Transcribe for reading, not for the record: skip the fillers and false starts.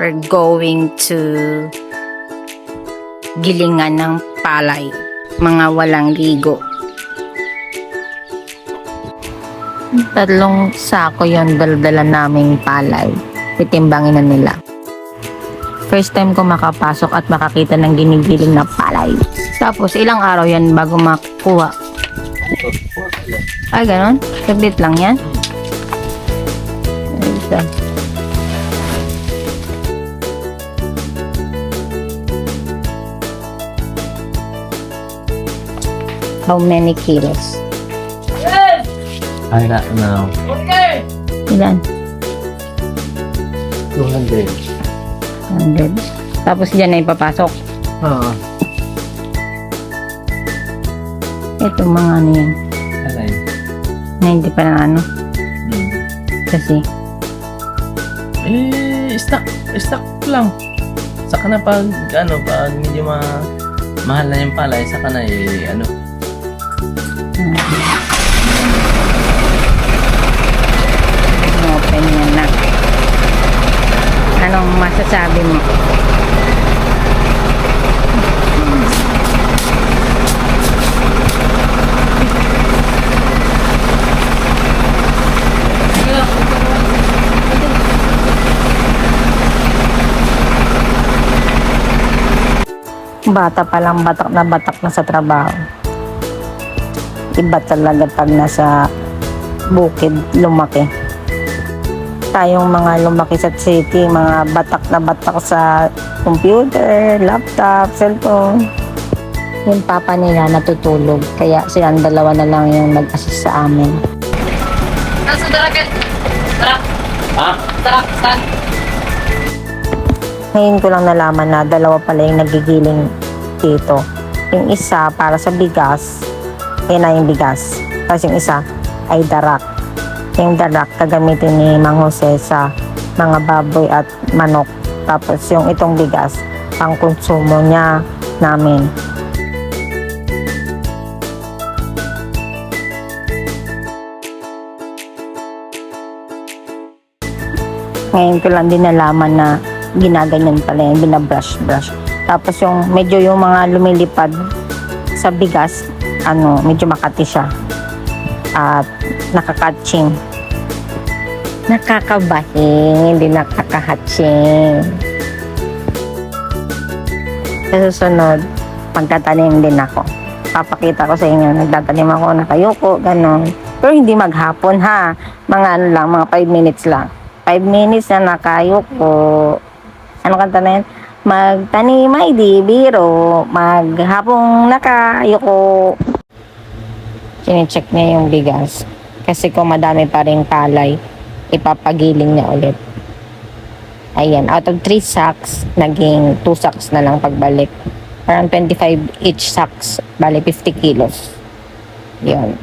We're going to gilingan ng palay, mga walang ligo. 3 sako yon daldala naming palay. Titimbangin na nila. First time ko makapasok at makakita ng ginigiling na palay. Tapos ilang araw yan bago makuha. Ay, ganon? Saglit lang yan? Isa. How many kilos? I don't know. Ilan? 200. 100. Tapos dyan na ipapasok. Oo. Ito mga ano yan. Alay. Na hindi pa na ano. Kasi. Stock lang. Saka na pag medyo mahal na yung palay, saka na Open yan na. Anong masasabi mo? Bata pa lang, batak na sa trabaho. Iba talaga pag nasa bukid, lumaki. Tayong mga lumaki sa city, mga batak na batak sa computer, laptop, cellphone. Yung papa nila natutulog, kaya silang dalawa na lang yung nag-assist sa amin. Nasa daragat. Tarak. Ha? Tarak. Saan? Ngayon ko lang nalaman na dalawa pala yung nagigiling dito. Yung isa para sa bigas, yun na yung bigas. Tapos yung isa ay darak. Yung darak gagamitin ni Mang Jose sa mga baboy at manok. Tapos yung itong bigas, pang konsumo niya namin. Ngayon ko lang din nalaman na ginaganyan pala yan, binabrush-brush. Tapos yung medyo yung mga lumilipad sa bigas, medyo makati siya. At nakakatching. Nakakabahing, hindi nakakahatching. Sa susunod, magtatanim din ako. Papakita ko sa inyo, nagtatanim ako, nakayuko, ganon. Pero hindi maghapon ha, mga mga 5 minutes lang. 5 minutes na nakayuko. Ano kanta na yan? Magtanim ay di biro, maghapong nakayuko. Sine-check niya yung bigas. Kasi kung madami pa rin palay, ipapagiling niya ulit. Ayan, out of 3 sacks, naging 2 sacks na lang pagbalik. Parang 25 each sacks, bali 50 kilos. Yun.